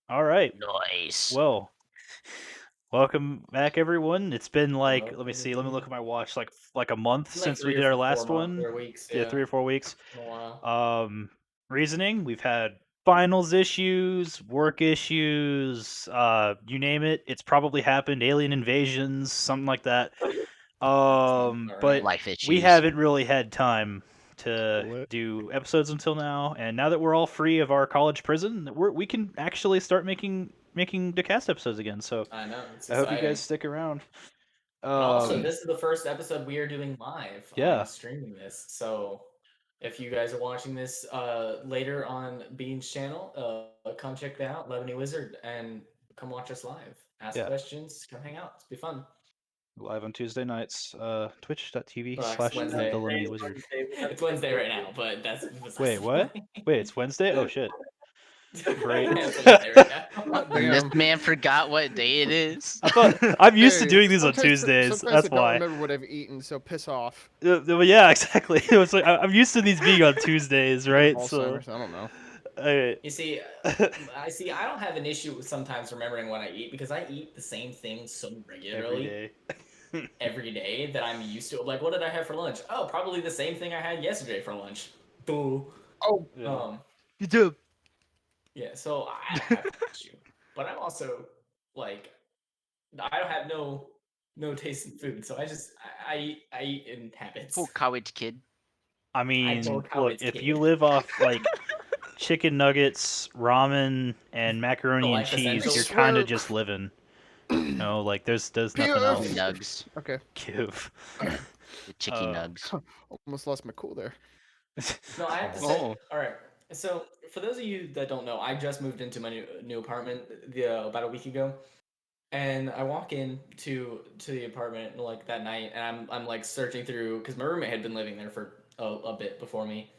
All right. Nice. Well, welcome back, everyone. It's been like, let me Welcome see, let me look to at my watch. Like a month It's like since we 3 did our or 4 last months one. or weeks, Yeah, yeah. 3 or 4 weeks. Been a while. Reasoning. We've had finals issues, work issues, you name it. It's probably happened. Alien invasions, something like that. Sounds about But right. Life we issues. haven't really had time to Lit. do episodes until now, and now that we're all free of our college prison, we can actually start making the cast episodes again. So I know, it's I hope you guys exciting. stick around. And also, Um, this is the first episode we are doing live yeah, on streaming this. So if you guys are watching this later on Bean's channel, come check that out, Lemony Wizard, and come watch us live. Ask yeah, questions, come hang out. It's be fun. live on Tuesday nights. Twitch.tv Well, it's slash the Wednesday. Lemony Wizard. It's Wednesday right now, but that's besides Wait, the what? point. Wait, it's Wednesday? Oh shit! Great. It's Wednesday right now. This Damn. man forgot what day it is. I thought I'm used to Hey, doing these on sometimes- Tuesdays. Sometimes That's I don't why. remember what I've eaten, so piss off. Yeah, exactly. It's like I'm used to these being on Tuesdays, right? So, Alzheimer's, I don't know. alright. You see, I don't have an issue with sometimes remembering what I eat because I eat the same thing so Every regularly day. every day that I'm used to. Like, what did I have for lunch? Oh, probably the same thing I had yesterday for lunch. Boo. Oh, Yeah. You do. Yeah. So I don't have an issue, but I'm also like, I don't have no taste in food, so I eat in habits. Poor college kid. I mean, told how look, it's if kid. you live off like chicken nuggets, ramen, and macaroni and life cheese, essentials. you're kind of just living. No, like there's nothing Pure. else Chicken nugs. okay. give. The chicken nugs. Almost lost my cool there. No, I have to say. Oh. All right. So for those of you that don't know, I just moved into my new apartment about a week ago, and I walk in to the apartment like that night, and I'm like searching through because my roommate had been living there for a bit before me,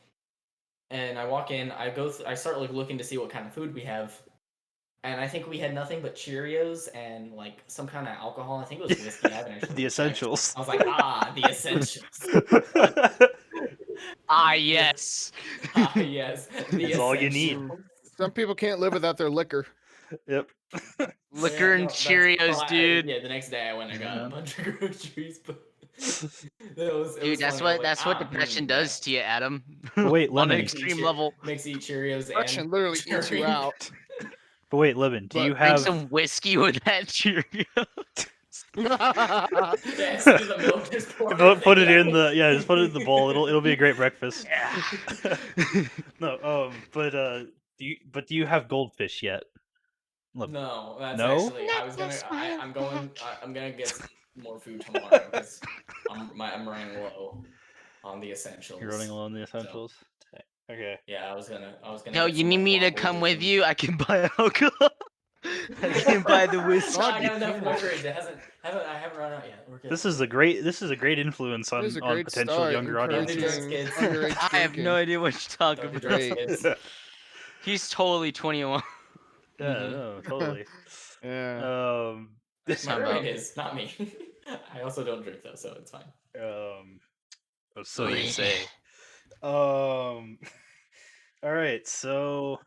and I walk in, I start like looking to see what kind of food we have, and I think we had nothing but Cheerios and like some kind of alcohol. I think it was whiskey. I haven't actually The checked. essentials. I was like, the essentials. Ah, yes. Yes, the It's all you need. essentials. Some people can't live without their liquor. Yep. Liquor and that's- Cheerios, dude. Yeah, the next day I went and got Yeah. a bunch of groceries, but it Dude, was that's funny. I was that's like, what depression does to you, Adam. But wait, On an Lemony. extreme level. Makes you eat Cheerios Depression and literally eats you drink. out. But wait, Lemon, do But you Drink have? some whiskey with that Cheerio. Yeah, so the milk just pour Put it in the just put it in the bowl. It'll be a great breakfast. Yeah. No, but do you have goldfish yet? No, that's No? actually I was gonna. I'm gonna get some more food tomorrow because I'm running low on the essentials. You're running low on the essentials. Okay. Yeah, I was gonna. Yo, get you some, need like, me to waffles come or with something. you? I can buy alcohol. I can buy the whiskey. No, I got enough in my fridge. It I haven't run out yet. We're good. This is a great influence on, This is a on great potential start, younger encouraging audiences. kids. underage I have drinking. no idea what you're talking Don't be about. drugs, Great. kids. He's totally 21. Yeah, no, totally. Yeah. My Sound roommate about- is, not me. I also don't drink though, so it's fine. So you say. All right, so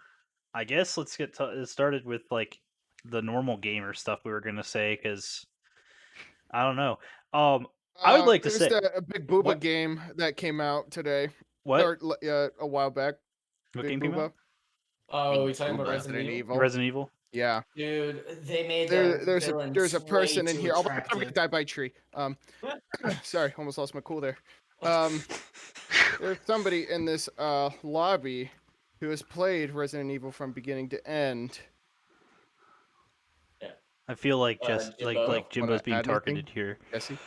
I guess let's get started with like the normal gamer stuff we were gonna say because I don't know. I would like to there's say a Big Booba What? game that came out today. what? Or a while back. What Big game came Booba. out? Oh, we talking about Booba. Resident Evil? Resident Evil. Yeah. Dude, they made There's villains a person way in too here. Oh, I'm attractive. gonna die by a tree. Sorry, almost lost my cool there. There's somebody in this lobby who has played Resident Evil from beginning to end. I feel like just Jimbo. like Jimbo's Wanna being add anything? targeted here. Jesse,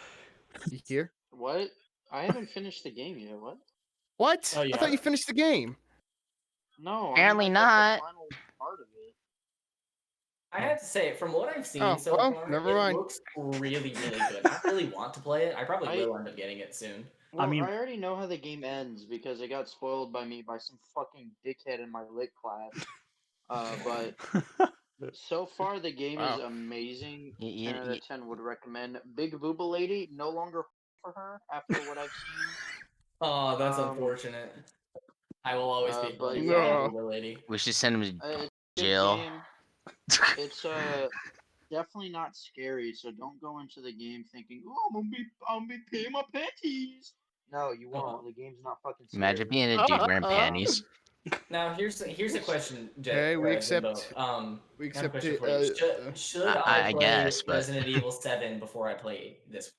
you here? What? I haven't finished the game yet. What? What? Oh, you I thought you haven't? finished the game. No. Apparently I'm not. The final part of it. I have to say, from what I've seen Oh, so well, far, never it mind. looks really, really good. I really want to play it. I probably will end up getting it soon. Well, mean- I already know how the game ends because it got spoiled by me by some fucking dickhead in my lit class. But so far the game is Wow. amazing. Y- 10 out y- of 10 would recommend. Big Booba Lady, no longer for her after what I've seen. Oh, that's Um, unfortunate. I will always be but a yeah. Booba lady. We should send him to It's a good jail. game. It's definitely not scary, so don't go into the game thinking, "Oh, I'm gonna be peeing my panties." No, you won't. The game's not fucking scary. Imagine being a dude wearing panties. Now here's a question, Okay, we Jimbo. accept- I We have a accept question it. for you. Should I I play guess, but- Resident Evil 7 before I play this?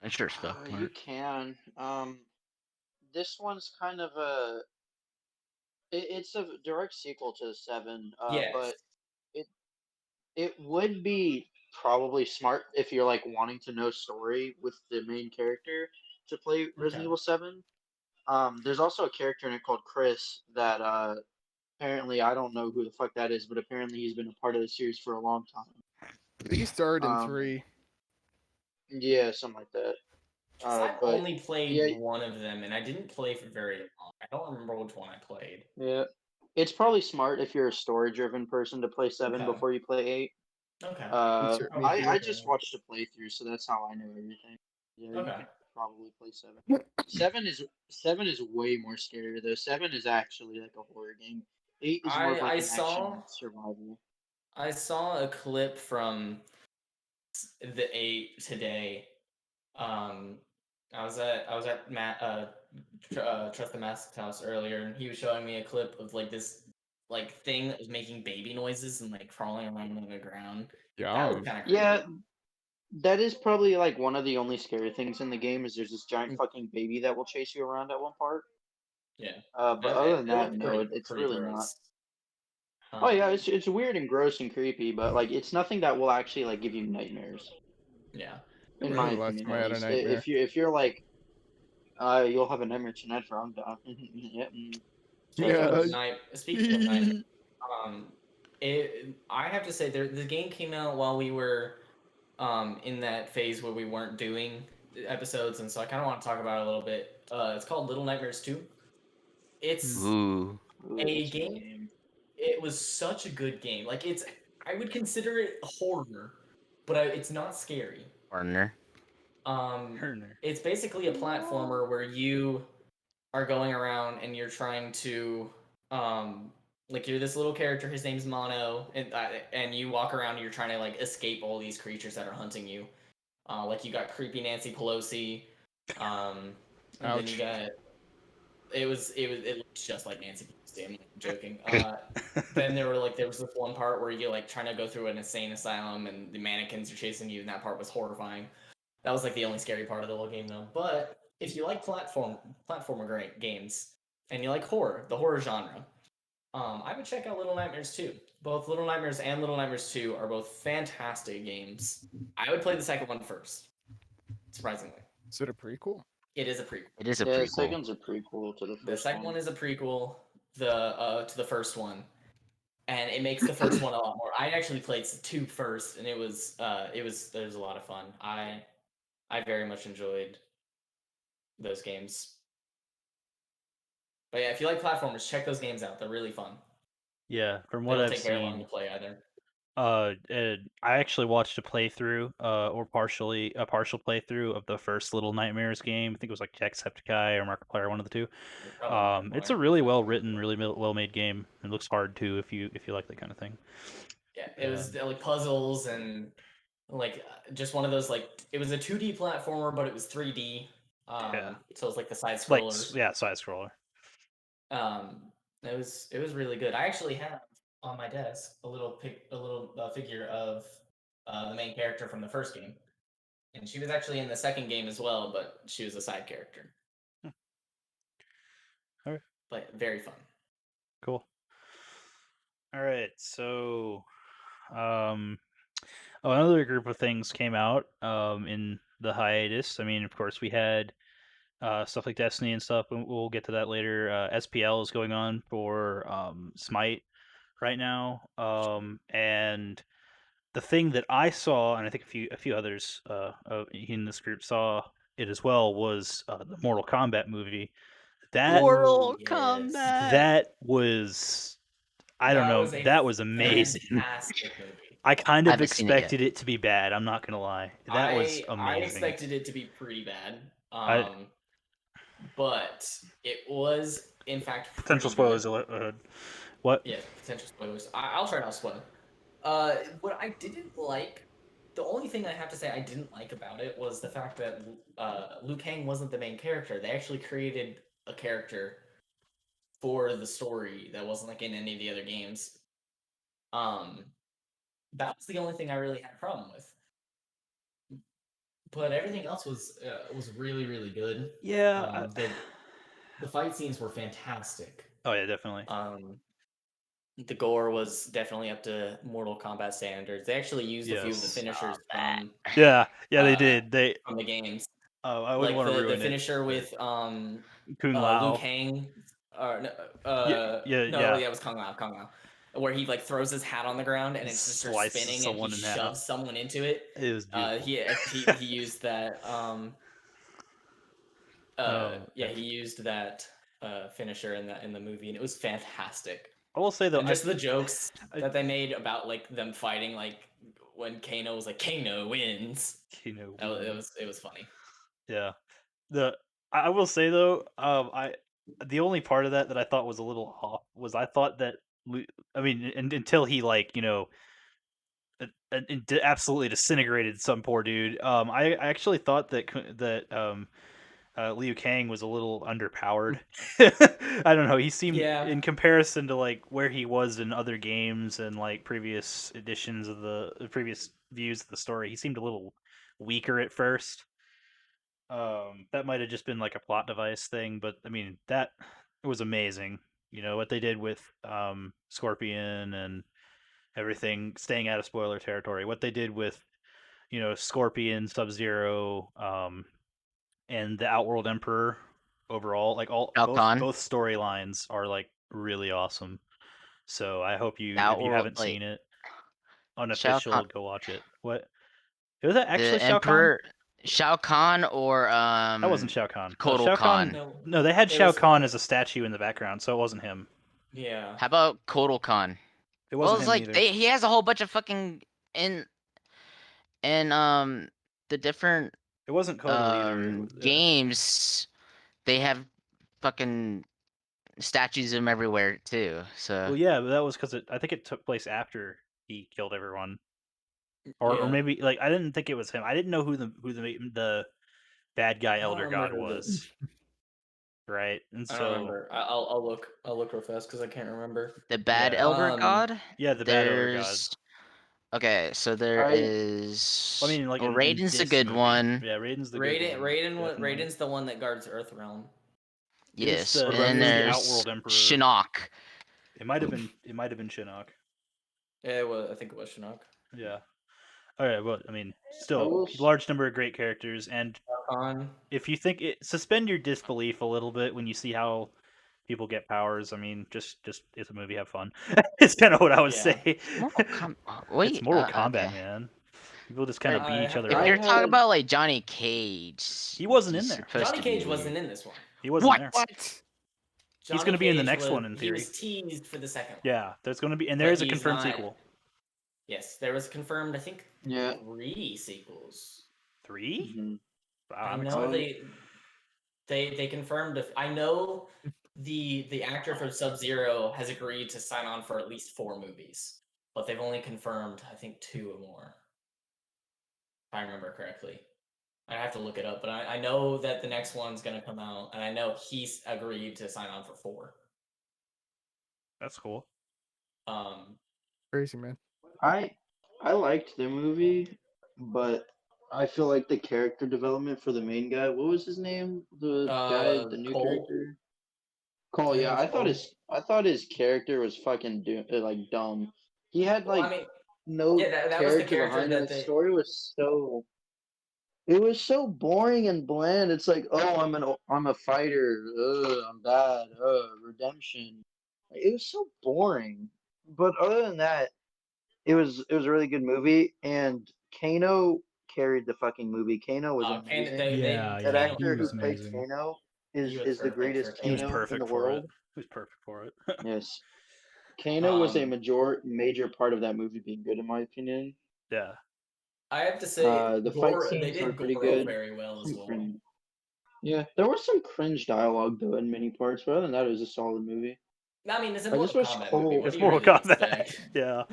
I sure stuff. You can. This one's kind of it's a direct sequel to 7. Yes. But it would be probably smart if you're like wanting to know story with the main character to play Resident Okay. Evil 7. There's also a character in it called Chris that apparently I don't know who the fuck that is, but apparently he's been a part of the series for a long time. I think he started in Um, 3. Yeah, something like that. 'Cause I've but only played yeah. one of them, and I didn't play for very long. I don't remember which one I played. Yeah, it's probably smart if you're a story-driven person to play 7 Okay. before you play 8. Okay. Insert me I here. just watched a playthrough, so that's how I know everything. Yeah, you Okay. could probably play 7. 7 is way more scary though. 7 is actually like a horror game. 8 is more of like an action survival. I saw a clip from the 8 today. I was at Matt Trust the Mask's house earlier, and he was showing me a clip of like this like thing that was making baby noises and like crawling around on the ground. That was kind of creepy. Yeah, that is probably like one of the only scary things in the game is there's this giant fucking baby that will chase you around at one part. Yeah. But other than that, no, it's pretty really not. gross. Oh yeah, it's weird and gross and creepy, but like it's nothing that will actually like give you nightmares. Yeah. In When my was the last opinion, time I at had a least. nightmare? If you're like, you'll have a nightmare tonight for I'm down. Yep. Speaking of night, I have to say the game came out while we were in that phase where we weren't doing episodes, and so I kind of want to talk about it a little bit. It's called Little Nightmares 2. It's Ooh. a game. It was such a good game. Like I would consider it horror, but it's not scary. Partner. It's basically a platformer where you are going around and you're trying to like you're this little character. His name's Mono, and you walk around. And you're trying to like escape all these creatures that are hunting you. Like you got creepy Nancy Pelosi. And then you got it looked just like Nancy Pelosi. I'm not joking. Then there was this one part where you're like trying to go through an insane asylum and the mannequins are chasing you, and that part was horrifying. That was like the only scary part of the whole game though. But if you like platformer games and you like horror, the horror genre, I would check out Little Nightmares 2. Both Little Nightmares and Little Nightmares 2 are both fantastic games. I would play the second one first, surprisingly. Is it a prequel? It is a prequel. It is a Yeah, prequel. the second's a prequel to the first one. The second one is a prequel to the first one, and it makes the first one a lot more. I actually played 2 first, and it was a lot of fun. I very much enjoyed those games. But yeah, if you like platformers, check those games out. They're really fun. Yeah, from They what don't I've take very long to seen, play either. I actually watched a playthrough, or partial playthrough of the first Little Nightmares game. I think it was like Jacksepticeye or Markiplier, one of the two. It's a really well written, really well made game. It looks hard too if you like that kind of thing. Yeah, it was like puzzles and like just one of those like it was a 2D platformer, but it was 3D. Yeah. So it was like the side Like scrollers. side scroller. It was really good. I actually have on my desk a little figure of the main character from the first game, and she was actually in the second game as well, but she was a side character. Alright. But very fun. Cool. All right, so another group of things came out in the hiatus. I mean, of course, we had stuff like Destiny and stuff, and we'll get to that later. SPL is going on for Smite right now, and the thing that I saw, and I think a few others in this group saw it as well, was the Mortal Kombat movie. That that was, I don't know, that was amazing. Fantastic movie. I kind of Haven't seen it yet. expected it to be bad. I'm not gonna lie. That was amazing. I expected it to be pretty bad. But it was in fact potential pretty spoilers good. What? Yeah, potential spoilers. I'll try not to spoil. What I didn't like, the only thing I have to say I didn't like about it was the fact that Liu Kang wasn't the main character. They actually created a character for the story that wasn't like in any of the other games. That was the only thing I really had a problem with. But everything else was really really good. Yeah. The fight scenes were fantastic. Oh yeah, definitely. The gore was definitely up to Mortal Kombat standards. They actually used a few of the Yes. finishers from Yeah, they uh, did. They. from the games. Oh, I wouldn't Like want to the ruin finisher it. with Kung Liu Lao. Kang, or yeah. it was Kung Lao, where he like throws his hat on the ground and it just starts Slices spinning and someone he in half. shoves someone into it. It was beautiful. He used that he used that finisher in the movie, and it was fantastic. I will say though, And just the jokes that they made about like them fighting, like when Kano was like Kano wins. It was funny. Yeah. I will say though, the only part of that I thought was a little off was I thought that until he like absolutely disintegrated some poor dude. I actually thought that Liu Kang was a little underpowered. I don't know. He seemed, in comparison to like where he was in other games and like previous editions of the previous views of the story, he seemed a little weaker at first. That might have just been like a plot device thing, but I mean that it was amazing. You know what they did with Scorpion and everything, staying out of spoiler territory. What they did with Scorpion, Sub-Zero, and the Outworld Emperor overall, like both storylines are like really awesome. So I hope if you haven't seen it, unofficial, go watch it. What? Was that actually Shao Kahn? Shao Kahn or that wasn't Shao Kahn. Kotal Shao Kahn. No, they had Shao Kahn as a statue in the background, so it wasn't him. Yeah. How about Kotal Kahn? It wasn't him either. He has a whole bunch of fucking in the different it wasn't Kotal either. Games. They have fucking statues of him everywhere too. So well, yeah, but that was because I think it took place after he killed everyone, or maybe like I didn't think it was him. I didn't know who the bad guy Elder God was. Right, and so I don't remember. I'll look real fast because I can't remember. The bad Elder God. Yeah, the bad Elder God. Okay, so there is. I mean, like Raiden's a good one. Yeah, Raiden's the good one. Raiden's the one that guards Earthrealm. Yes, and then there's Outworld Emperor. Shinnok. It might have been Shinnok. Yeah, I think it was Shinnok. Yeah. All right. Well, I mean, still large number of great characters, and if you think suspend your disbelief a little bit when you see how people get powers. I mean, just it's a movie, have fun. It's kind of what I would say. It's Mortal Kombat, man. People just kind of beat each other up. If you're talking about like Johnny Cage, he wasn't in there. Johnny Cage wasn't in this one. He wasn't there. What? He's going to be in the next one, in theory. He was teased for the second one. Yeah, there's going to be, and there is a confirmed sequel. Yes, there was confirmed, I think, 3 sequels. 3? Mm-hmm. I know they confirmed. I know the actor for Sub-Zero has agreed to sign on for at least 4 movies, but they've only confirmed, I think, 2 or more. If I remember correctly. I have to look it up, but I know that the next one's going to come out, and I know he's agreed to sign on for 4. That's cool. Crazy, man. I liked the movie, but I feel like the character development for the main guy, what was his name? The guy, the new character? Cole, yeah, I thought his character was fucking dumb. He had no character behind him. The story was it was so boring and bland. It's like, oh, I'm a fighter. I'm bad. Redemption. It was so boring. But other than that, it was a really good movie, and Kano carried the fucking movie. Kano was amazing. That actor who played Kano is the greatest Kano in the world. He was perfect for it. Yes. Kano was a major part of that movie being good, in my opinion. Yeah. I have to say, the fight scenes were pretty good. Very well as well. Yeah, there was some cringe dialogue though in many parts, but other than that, it was a solid movie. I mean, it's in I just Mortal wish Kombat Cole- movie. What It's do you Mortal really Kombat. expect? Yeah.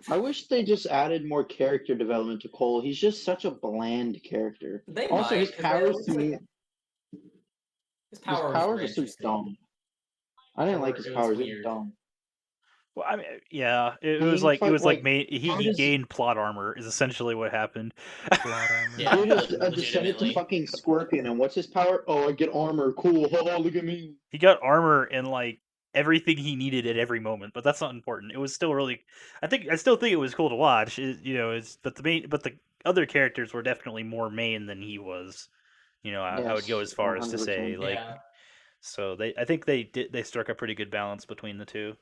I wish they just added more character development to Cole. He's just such a bland character. They Also, might, his 'cause powers it looks to me, like his his powers powers were are so interesting. dumb. I didn't like Or his it was powers. They're weird. dumb. Well, I mean, yeah, it He was like fight- like, he how does- gained plot armor is essentially what happened. Plot armor. Yeah. Dude is a descendant legitimately. to fucking Scorpion, and what's his power? Oh, I get armor. Cool. Oh, look at me. He got armor and like everything he needed at every moment, but that's not important. It was still really, I still think it was cool to watch. But the other characters were definitely more main than he was. I would go Yes, as far as to 100%. say like. Yeah. So I think they struck a pretty good balance between the two.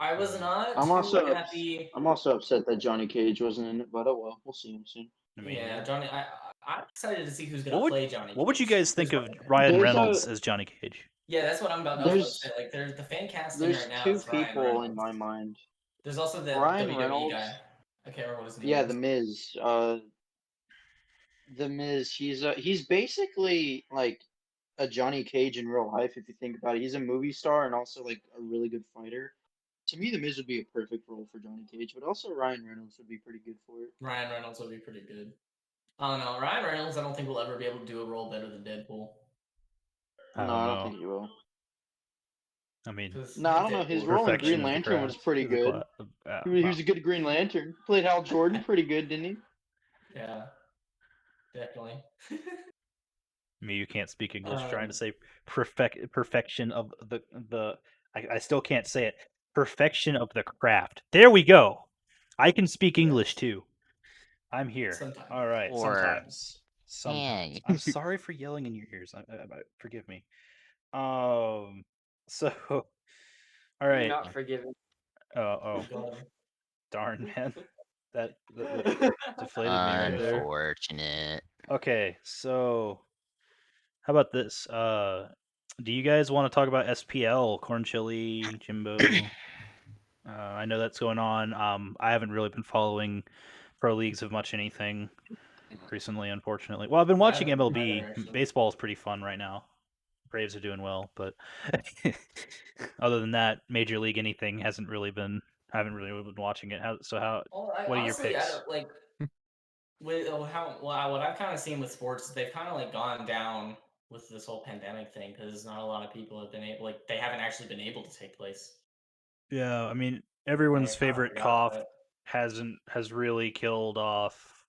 I was not I'm too also happy. I'm also upset that Johnny Cage wasn't in it, but oh well, we'll see him soon. I mean, Yeah, Johnny. I'm excited to see who's gonna What would- play Johnny. what would you Cage. guys think of There's- Ryan There's Reynolds a- as Johnny Cage? Yeah, that's what I'm about to There's- say. Like, there's the fan casting There's right now. two is Ryan people Reynolds. in my mind. There's also the Ryan WWE Reynolds. guy. I can't remember what his name Yeah, is. The Miz. The Miz. He's basically like a Johnny Cage in real life. If you think about it, he's a movie star and also like a really good fighter. To me, The Miz would be a perfect role for Johnny Cage, but also Ryan Reynolds would be pretty good for it. Ryan Reynolds would be pretty good. I don't know. Ryan Reynolds, I don't think will ever be able to do a role better than Deadpool. I No, don't I know. don't think he will. I mean, 'Cause No, I don't know. His Deadpool- role in perfection Green of the Lantern was craft pretty is a good. He was a good Green Lantern. Played Hal Jordan pretty good, didn't he? Yeah, definitely. Me, you can't speak English. Trying to Um, say perfection of the. I still can't say it. Perfection of the craft. There we go. I can speak English too. I'm here. Sometimes. All right. Or- Sometimes. Sometimes. Yeah. I'm sorry for yelling in your ears. Forgive me. So. All right. Not forgiven. Oh, God. darn man. That deflated me right there. Unfortunate. Okay, so how about this? Do you guys want to talk about SPL, Corn Chili, Jimbo? I know that's going on. I haven't really been following pro leagues of much anything recently, unfortunately. Well, I've been watching haven't MLB. either, actually. Baseball is pretty fun right now. Braves are doing well, but other than that, Major League anything hasn't really been. I haven't really been watching it. What are your Honestly, I picks? don't, like with what I've kind of seen with sports, they've kind of like gone down with this whole pandemic thing because not a lot of people have been able, like, they haven't actually been able to take place. Yeah, I mean, everyone's I kinda favorite forgot cough that. has really killed off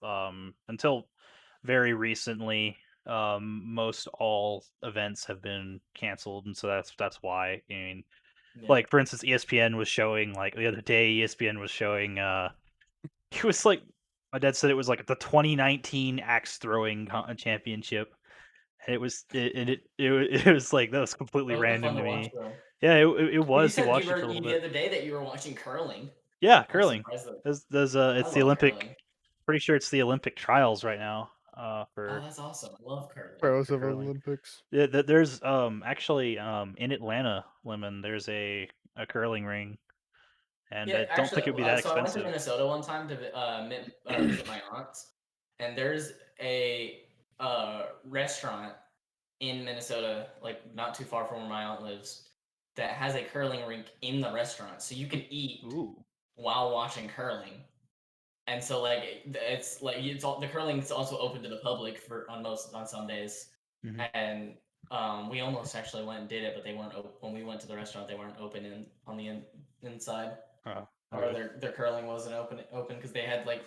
until very recently. Most all events have been canceled, and so that's why. I mean, Yeah. like for instance, ESPN was showing like the other day. ESPN was showing. It was like my dad said it was like the 2019 axe throwing championship, and it was like that was completely That would've been random fun to watch, me. though. Yeah, it You was. He said watched you it for were a little the bit. other day that you were watching curling. Yeah, I'm curling. surprised that- It's I the love Olympic. curling. Pretty sure it's the Olympic trials right now. Oh, For that's awesome. I love curling. Pros for of curling. Olympics. Yeah, there's actually in Atlanta, Lemon. There's a curling ring, and Yeah, I don't think it would be that so I went to expensive. Minnesota one time to visit my aunts, and there's a restaurant in Minnesota, like not too far from where my aunt lives, that has a curling rink in the restaurant, so you can eat Ooh. while watching curling. And so like it's like the curling is also open to the public on some days, Mhm. and we almost actually went and did it, but they weren't open when we went to the restaurant. They weren't open on the inside. Oh, Or okay. their curling wasn't open because they had like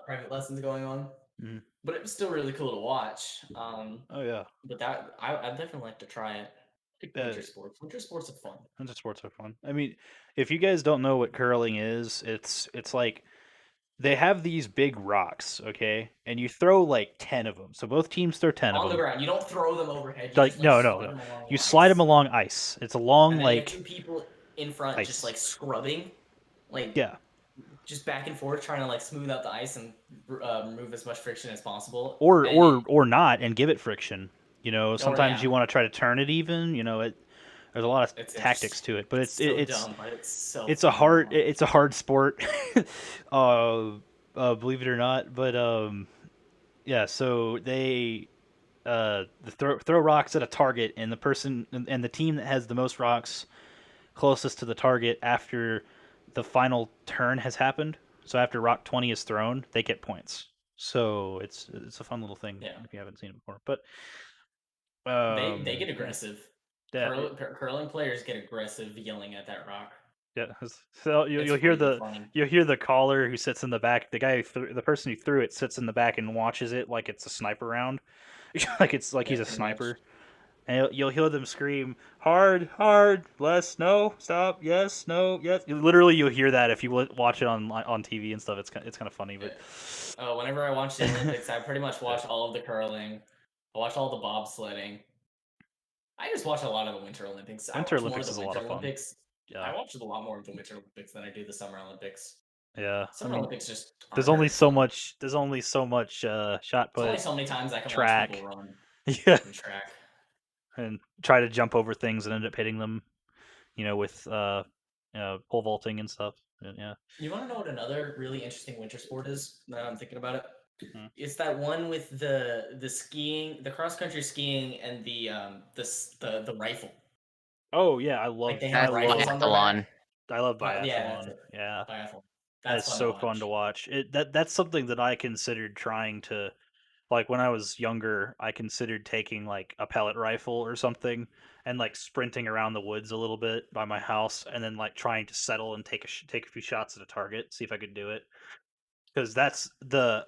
private lessons going on. Mhm. But it was still really cool to watch. Oh yeah. But that I'd definitely like to try it. Like winter Uh, sports. Winter sports are fun. Winter sports are fun. I mean, if you guys don't know what curling is, it's like they have these big rocks, okay, and you throw like 10 of them. So both teams throw 10 On of the them. ground, you don't throw them overhead. You Like just, no, slide no, them no. along You the slide them ice. along ice. It's a long And then you like have two people in front, ice. just like scrubbing, like yeah. just back and forth, trying to like smooth out the ice and remove as much friction as possible. Or And or not and give it friction. You know, sometimes yeah. you want to try to turn it even. You know, there's a lot of It's tactics to it, but it's so dumb, but it's so it's a fun to hard watch. it's a hard sport. Believe it or not, but yeah. So they throw rocks at a target, and the person and the team that has the most rocks closest to the target after the final turn has happened. So after rock 20 is thrown, they get points. So it's a fun little thing if you haven't seen it before. But they get aggressive. Yeah, curling players get aggressive yelling at that rock. yeah. So you'll hear the caller who sits in the back. The guy, the person who threw it, sits in the back and watches it like it's a sniper round, like he's a sniper. Much. And you'll hear them scream, hard, less, no, stop, yes, no, yes. Literally, you'll hear that if you watch it on TV and stuff. It's kind of funny, but. Whenever I watch the Olympics, I pretty much watch all of the curling. I watch all the bobsledding. I just watch a lot of the Winter Olympics. Winter Olympics is a lot of fun. Olympics. Yeah. I watch a lot more of the Winter Olympics than I do the Summer Olympics. Yeah, Summer Olympics just. There's only so much. There's only so much shot put. There's only so many times I can track. watch people run. Yeah. And track. And try to jump over things and end up hitting them, with pole vaulting and stuff. Yeah. You want to know what another really interesting winter sport is? Now I'm thinking about it. Mm-hmm. It's that one with the skiing, the cross country skiing, and the rifle. Oh yeah, I love. Like they have rifles on their back. I love biathlon. Yeah. Biathlon. That's so fun to watch. That's something that I considered trying to. Like when I was younger, I considered taking like a pellet rifle or something and like sprinting around the woods a little bit by my house, and then like trying to settle and take a few shots at a target, see if I could do it. Because that's the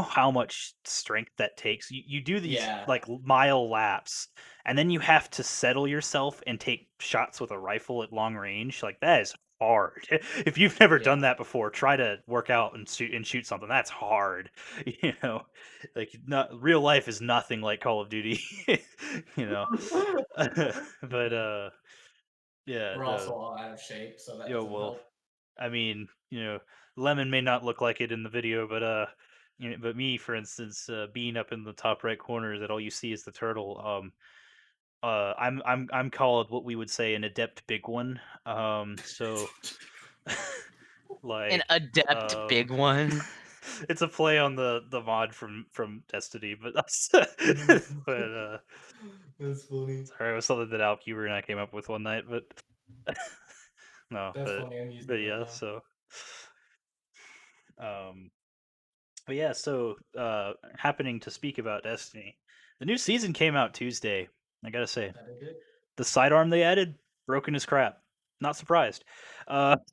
how much strength that takes. You do these like mile laps, and then you have to settle yourself and take shots with a rifle at long range. Like that is hard. If you've never done that before, try to work out and shoot something. That's hard. Like real life is nothing like Call of Duty. But yeah. We're also all out of shape, so that doesn't help. I mean, Lemon may not look like it in the video, but but me, for instance, being up in the top right corner, that all you see is the turtle. I'm called what we would say an adept big one. So like an adept big one. It's a play on the mod from Destiny, but that's funny. Sorry, it was something that Alcuber and I came up with one night, but no, that's funny. But yeah, so but yeah, so happening to speak about Destiny, the new season came out Tuesday. I gotta say, the sidearm they added, broken as crap. Not surprised. Apparently,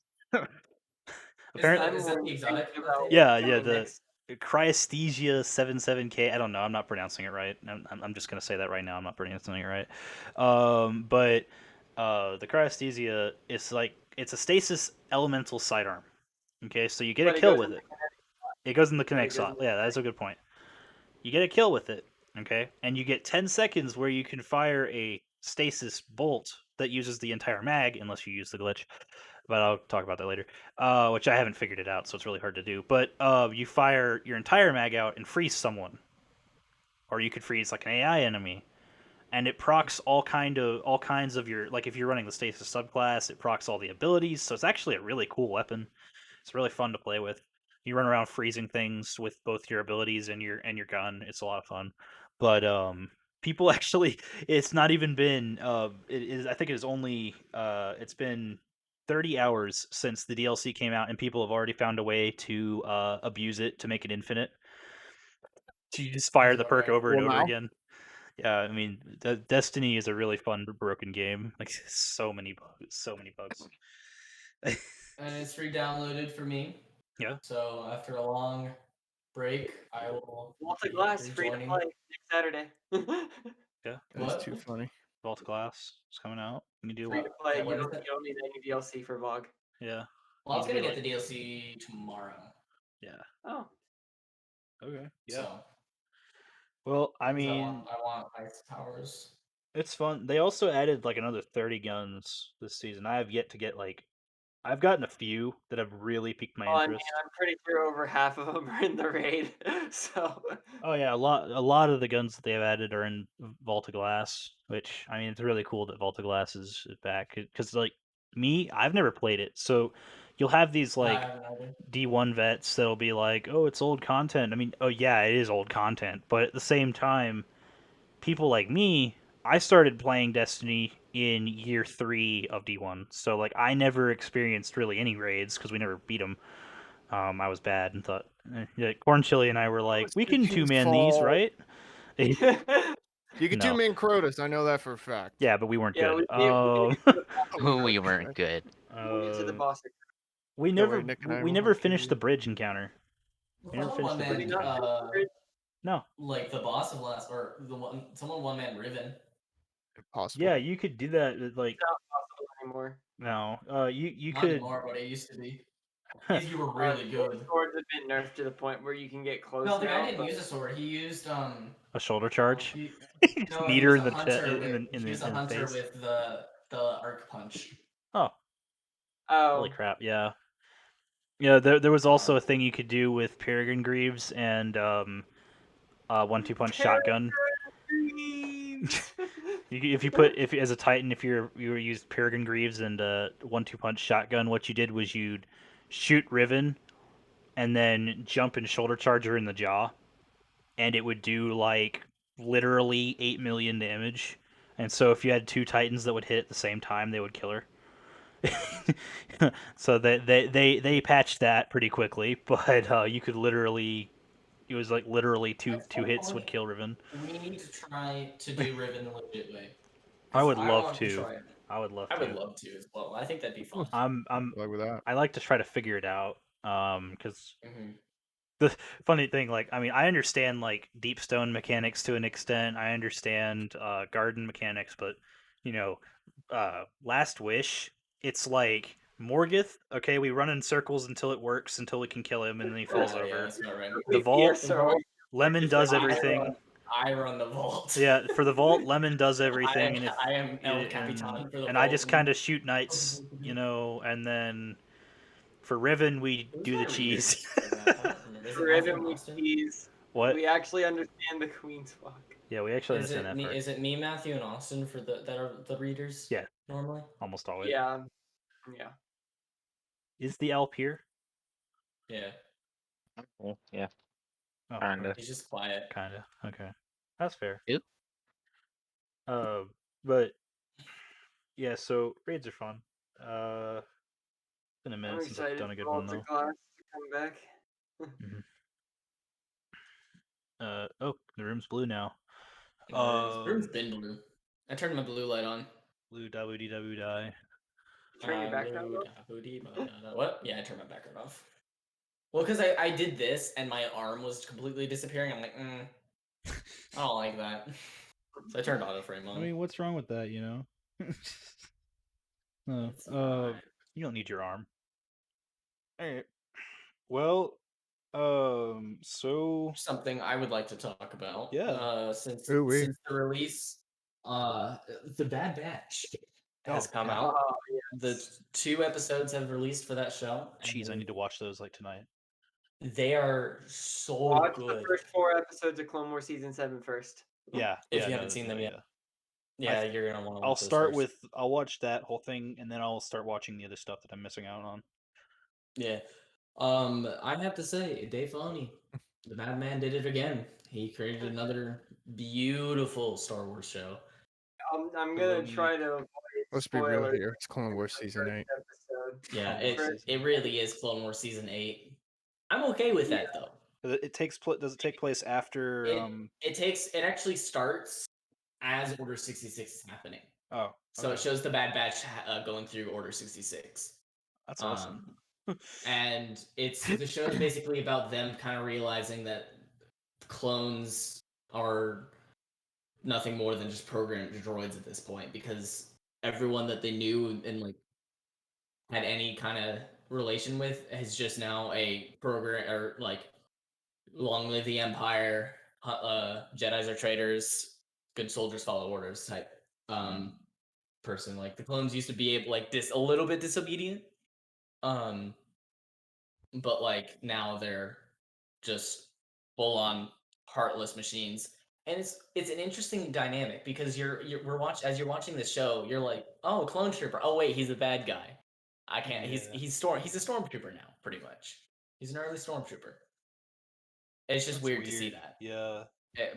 is that the exotic? Yeah, the Cryesthesia 77K. I don't know. I'm not pronouncing it right. I'm just gonna say that right now. I'm not pronouncing it right. But the Cryesthesia is it's a stasis elemental sidearm. Okay, so you get a kill with it. It goes in the kinetic slot. Yeah, that's a good point. You get a kill with it. Okay, and you get 10 seconds where you can fire a stasis bolt that uses the entire mag, unless you use the glitch. But I'll talk about that later, which I haven't figured it out, so it's really hard to do. But you fire your entire mag out and freeze someone, or you could freeze like an AI enemy, and it procs all kinds of your, like if you're running the stasis subclass, it procs all the abilities. So it's actually a really cool weapon. It's really fun to play with. You run around freezing things with both your abilities and your gun. It's a lot of fun. But people actually, it's not even been. It is. I think it is only. It's been 30 hours since the DLC came out, and people have already found a way to abuse it to make it infinite. So you just fire the perk over and over again. Yeah, I mean, Destiny is a really fun broken game. Like so many bugs. And it's re-downloaded for me. Yeah. So after a long break, I will. Vault of Glass free to play next Saturday. Yeah, that's too funny. Vault of Glass is coming out. You do free to play. You don't need any DLC for VOG. Yeah. Well, I was gonna get the DLC tomorrow. Yeah. Oh. Okay. Yeah. So, well, I mean, I want Ice Towers. It's fun. They also added like another 30 guns this season. I have yet to get I've gotten a few that have really piqued my interest. I mean, I'm pretty sure over half of them are in the raid. So. Oh yeah, a lot of the guns that they've added are in Vault of Glass, which I mean, it's really cool that Vault of Glass is back. Because like me, I've never played it, so you'll have these like D1 vets that'll be like, "Oh, it's old content." I mean, oh yeah, it is old content, but at the same time, people like me, I started playing Destiny in year 3 of D1, so like I never experienced really any raids because we never beat them. I was bad and thought yeah, Corn Chili and I were like, was we can 15's 2-man these, fault. right? You could No. two-man Crotus. I know that for a fact. Yeah, but we weren't Yeah, good. We weren't good. We'll get to the boss. We Don't never worry, Nick and I we will never help finished you. the bridge encounter. We never finished Someone the one bridge man, encounter. No. like the boss of last, or someone one man Riven. Impossible. Yeah, you could do that. Like It's not possible anymore. no, you Not could. anymore, but it used to be. If you were really good. Swords have been nerfed to the point where you can get close. No, the now, guy didn't but- use a sword. He used a shoulder charge. He, Just no, meet he her was in a the hunter in with, the he was a in the hunter face. with the arc punch. Oh, Oh, holy crap! Yeah, yeah. There was also a thing you could do with Peregrine Greaves and 1-2 punch shotgun. If as a Titan, if you used Peregrine Greaves and 1-2 punch shotgun, what you did was you'd shoot Riven, and then jump and shoulder charge her in the jaw, and it would do like literally 8 million damage. And so if you had 2 Titans that would hit at the same time, they would kill her. So they patched that pretty quickly, but you could literally. It was like literally two hits would kill Riven. We need to try to do Riven the legit way. I would love want to. try it. I would love I to. would love to as well. I think that'd be fun. I'm Like with that. I like to try to figure it out. Because Mhm. the funny thing, like, I mean, I understand like deep stone mechanics to an extent. I understand garden mechanics, but you know, Last Wish, it's like Morgeth. Okay, we run in circles until it works, until we can kill him, and then he falls Yeah, over. that's about right. The vault, so Lemon does everything. I run the vault. Yeah, for the vault, Lemon does everything, and if I am El and, Capitan for the and vault. I just kind of shoot knights, you know, and then for Riven we Who's do the my cheese. reader? I don't remember. Is it Riven Austin with Austin? cheese. What? We actually understand the Queen's walk. Yeah, we actually Is understand it that me? part. Is it me, Matthew, and Austin for that are the readers? Yeah. Normally. Almost always. Yeah. Is the Alp here? Yeah. Yeah. Oh, Kinda. He's just quiet. Kinda. Okay, that's fair. Yep. But yeah, so raids are fun. It's been a I'm minute since I've excited done a good for one though. Ultra Class to come back. Oh, the room's blue now. The room's been blue. I turned my blue light on. Blue WDW die. Turn your background off? What? Yeah, I turned my background off. Well, because I did this and my arm was completely disappearing. I'm like, I don't like that. So I turned auto frame on. I mean, what's wrong with that? You know. No. It's fine. You don't need your arm. Alright. Well, so Something I would like to talk about. Yeah. Since Ooh-wee. since the release, the Bad Batch has come yeah. out. The 2 episodes have released for that show. Jeez, I and need to watch those like tonight. They are so Watch good. the first 4 episodes of Clone Wars season 7 first. Yeah. If yeah, you haven't seen them yet. yeah. Yeah, you're gonna want to. I'll start with I'll watch that whole thing and then I'll start watching the other stuff that I'm missing out on. Yeah. I have to say, Dave Filoni, the Madman, did it again. He created another beautiful Star Wars show. I'm gonna try to avoid Let's be real spoilers here. It's Clone Wars for the season first 8. episode. Yeah, First- it really is Clone Wars season 8. I'm okay with that though. It takes does it take place after It actually starts as Order 66 is happening. Oh. So okay. it shows the Bad Batch going through Order 66. That's awesome. And the show is basically about them kind of realizing that clones are nothing more than just programmed droids at this point, because everyone that they knew and like had any kind of relation with is just now a program, or like, long live the Empire, Jedis are traitors, good soldiers follow orders type person. Like the clones used to be able, like, a little bit disobedient, but like now they're just full on heartless machines. And it's an interesting dynamic because as you're watching the show, you're like, oh, clone trooper. Oh wait, he's a bad guy. I can't. He's a stormtrooper now, pretty much. He's an early stormtrooper. It's just That's weird to see that. Yeah.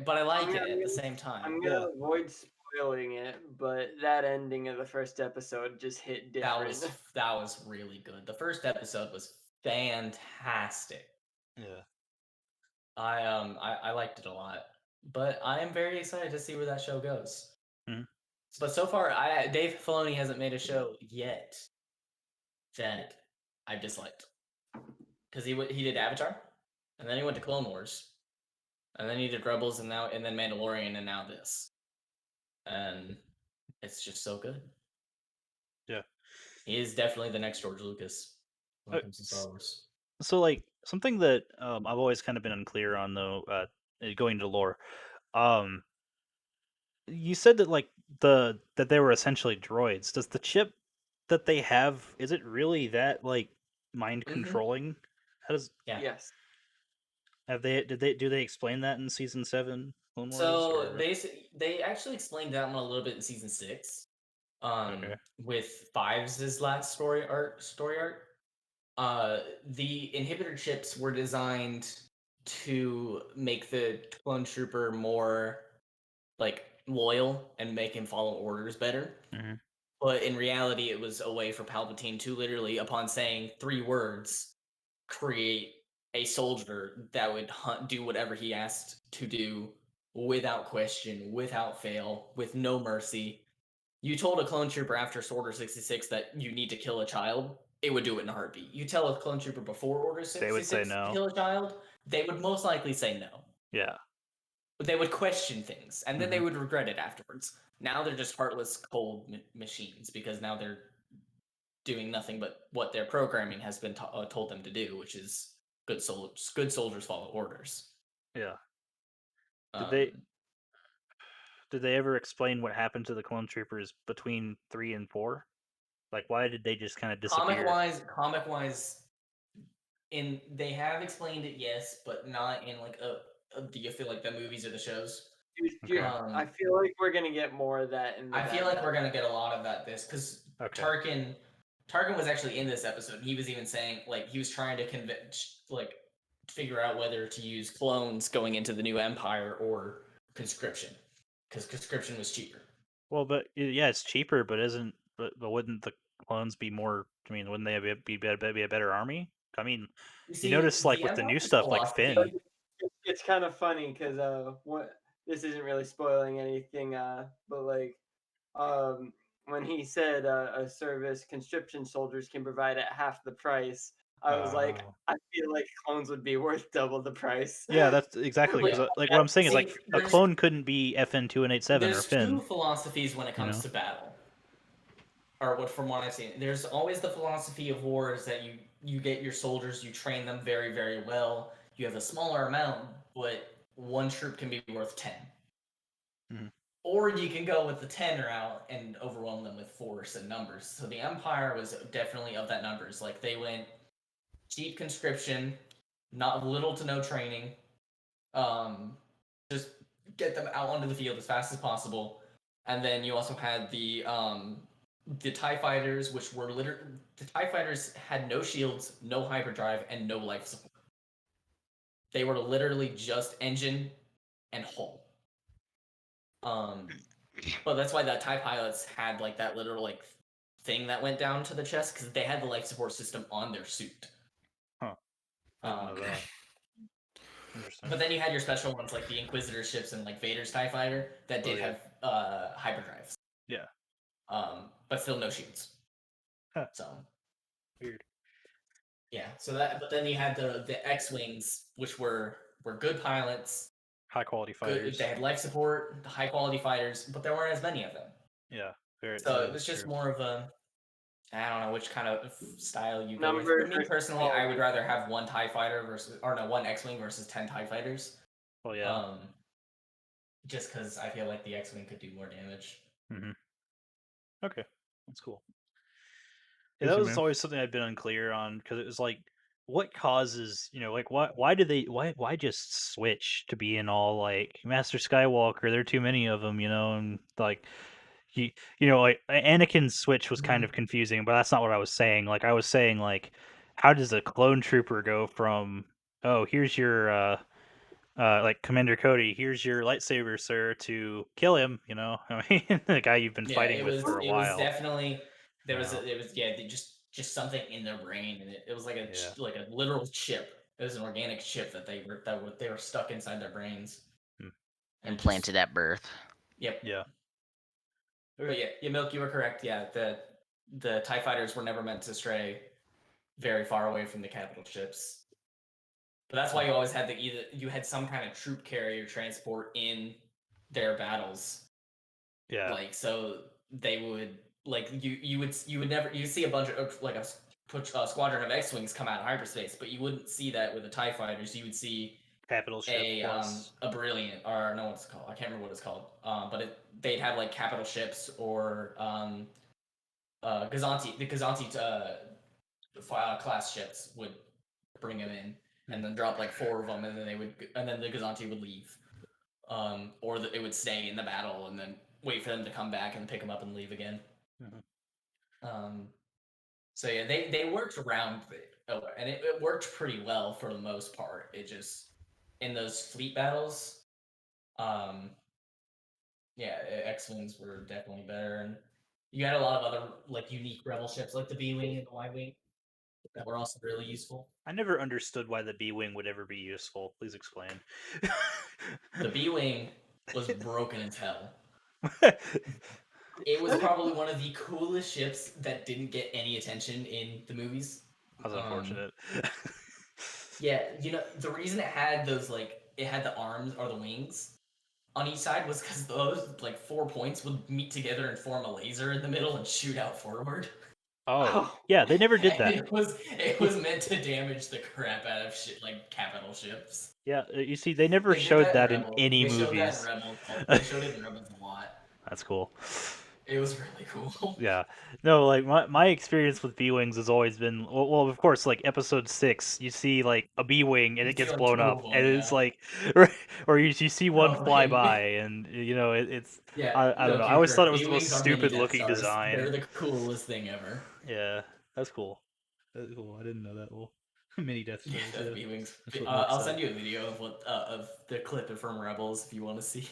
But I like I'm it gonna- at the same time. I'm gonna avoid spoilers spoiling it, but that ending of the first episode just hit different. That was really good. The first episode was fantastic. Yeah. I liked it a lot, but I am very excited to see where that show goes. Mhm. But so far, Dave Filoni hasn't made a show yet that I disliked, because he did Avatar, and then he went to Clone Wars, and then he did Rebels, and then Mandalorian, and now this, and it's just so good. Yeah. He is definitely the next George Lucas when it comes to Star Wars. So, like, something that I've always kind of been unclear on, though, going to lore, you said that like that they were essentially droids. Does the chip that they have, is it really that like mind controlling? How does Yeah. Yes. do they explain that in season 7 Clone Wars? So or- they actually explained that one a little bit in season 6, Okay. with Fives' last story arc. The inhibitor chips were designed to make the clone trooper more like loyal and make him follow orders better. Mhm. But in reality, it was a way for Palpatine to literally, upon saying 3 words, create a soldier that would do whatever he asked to do without question, without fail, with no mercy. You told a clone trooper after Order 66 that you need to kill a child, it would do it in a heartbeat. You tell a clone trooper before Order 66 They would say no. to kill a child, they would most likely say no. Yeah. But they would question things, and then they would regret it afterwards. Now they're just heartless, cold machines, because now they're doing nothing but what their programming has been told them to do, which is good soldiers follow orders. Yeah. Um, Did they ever explain what happened to the clone troopers between 3 and 4? Like, why did they just kind of disappear? Comic wise, they have explained it, yes, but not in like do you feel like the movies or the shows? Okay. I feel like we're gonna get more of that in the I feel like we're gonna get a lot of that because Okay. Tarkin was actually in this episode. He was even saying like he was trying to figure out whether to use clones going into the new Empire or conscription, because conscription was cheaper. Well, but yeah, it's cheaper, but wouldn't the clones be more? I mean, wouldn't they be a better army? I mean, See, you notice like the with the new Empire's stuff, like philosophy- Finn. It's kind of funny because what this isn't really spoiling anything, but like when he said a service conscription soldiers can provide at half the price, I was like, Oh. I feel like clones would be worth double the price. Yeah, that's exactly because like what I'm saying is like a there's- clone couldn't be FN 2887 or There's Finn. 2 philosophies when it comes to battle, or from what I've seen. There's always the philosophy of war is that you get your soldiers, you train them very, very well. You have a smaller amount, but 1 troop can be worth 10. Mhm. Or you can go with the 10 route and overwhelm them with force and numbers. So the Empire was definitely of that numbers. Like they went cheap conscription, not little to no training. Just get them out onto the field as fast as possible. And then you also had the TIE fighters, which were the TIE fighters had no shields, no hyperdrive, and no life support. They were literally just engine and hull. But that's why the TIE pilots had like that little like thing that went down to the chest, because they had the life support system on their suit. Huh. I didn't know that. Interesting. But then you had your special ones like the Inquisitor ships and like Vader's TIE fighter that did have hyperdrives. Yeah. But still no shields. Huh. So Weird. yeah. So but then you had the X-wings, which were good pilots. High quality Good, fighters. they had life support, high quality fighters, but there weren't as many of them. Yeah. So it was just more of a, I don't know which kind of style you go with. Number For me versus personally, I would quality. rather have 1 TIE fighter one X-wing versus 10 TIE fighters. Well, yeah. Just because I feel like the X-wing could do more damage. Okay, that's cool. Yeah, that was always something I'd been unclear on, because it was like, what causes, like why just switch to being all like Master Skywalker? There are too many of them, and like like Anakin's switch was kind of confusing, but that's not what I was saying. Like I was saying, like, how does a clone trooper go from, oh, here's your like Commander Cody, here's your lightsaber, sir, to kill him. You know, I mean, the guy you've been Yeah, fighting it with was for a it was while. definitely there was Yeah. it was just something in their brain, and it was like a Yeah. like a literal chip. It was an organic chip that they were stuck inside their brains. Hmm. And it just- Implanted at birth. Yep. Yeah. But yeah, Milk, you were correct. Yeah, the TIE fighters were never meant to stray very far away from the capital ships. But that's why you always had you had some kind of troop carrier transport in their battles. Yeah. Like so they would like you would never you see a bunch of like a squadron of X-wings come out of hyperspace, but you wouldn't see that with the TIE fighters. You would see Capital ship a brilliant, or no, what's it called? I can't remember what it's called. But they'd have like capital ships or Gazanti, the Gazanti class ships would bring them in and then drop like 4 of them, and then the Gazanti would leave, or it would stay in the battle and then wait for them to come back and pick them up and leave again. So yeah, they worked around it, and it worked pretty well for the most part. It just in those fleet battles, yeah, X-wings were definitely better, and you had a lot of other like unique rebel ships like the B-wing and the Y-wing that were also really useful. I never understood why the B-wing would ever be useful. Please explain. The B-wing was broken as hell. It was probably one of the coolest ships that didn't get any attention in the movies. That's unfortunate. Yeah, you know, the reason it had those it had the arms or the wings on each side was because those 4 points would meet together and form a laser in the middle and shoot out forward. Oh, yeah, they never did And that. it was meant to damage the crap out of capital ships. Yeah, you see, they never They did showed that that in Rebels. any They showed that movies. in Rebels. They showed it in Rebels a lot. That's cool. It was really cool. Yeah, no, like my experience with B-wings has always been well, of course, like episode 6, you see like a B-wing and You it see, gets like, blown 2 up, of 'em, and it's yeah. like, or you see one No, fly right. by, and you know it's Yeah, I don't know. no, I always thought it was the B-wings most are mini stupid Death looking Stars. design. They're the coolest thing ever. Yeah, that's cool. That's cool. I didn't know that. Well, mini Death Stars. Yeah, Yeah. B-wings. That's what I'll Mark send said. you a video of of the clip from Rebels if you want to see.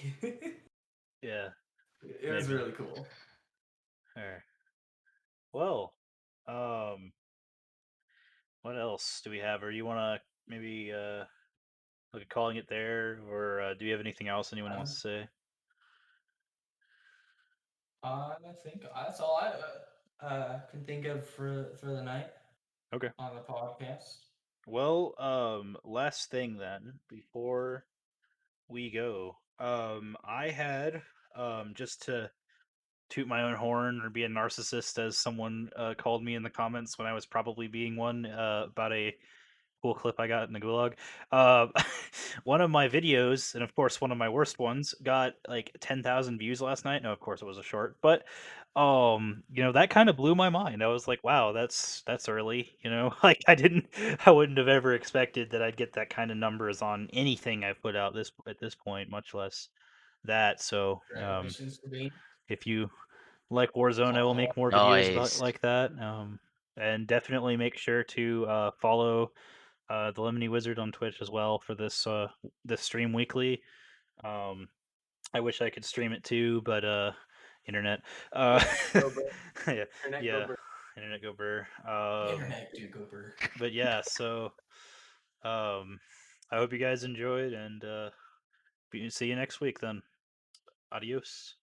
Yeah. It was Maybe. really cool. Alright. Well, what else do we have? Or you want to maybe look at calling it there, or do you have anything else anyone wants to say? I think that's all I can think of for the night. Okay. On the podcast. Well, last thing then before we go, I had just to toot my own horn or be a narcissist, as someone called me in the comments when I was probably being one, about a cool clip I got in the gulag. One of my videos, and of course one of my worst ones, got like 10,000 views last night. No, of course it was a short, but you know, that kind of blew my mind. I was like, wow, that's early. You know, like I wouldn't have ever expected that I'd get that kind of numbers on anything I put out this at this point, much less that. So, Congratulations to me. if you like Warzone, I will make more videos like that. And definitely make sure to follow the Lemony Wizard on Twitch as well for this stream weekly. I wish I could stream it too, but internet. Go Burr. Yeah, Internet yeah, go Burr. internet go burr. Internet do go burr. But yeah, so I hope you guys enjoyed, and see you next week then. Adios.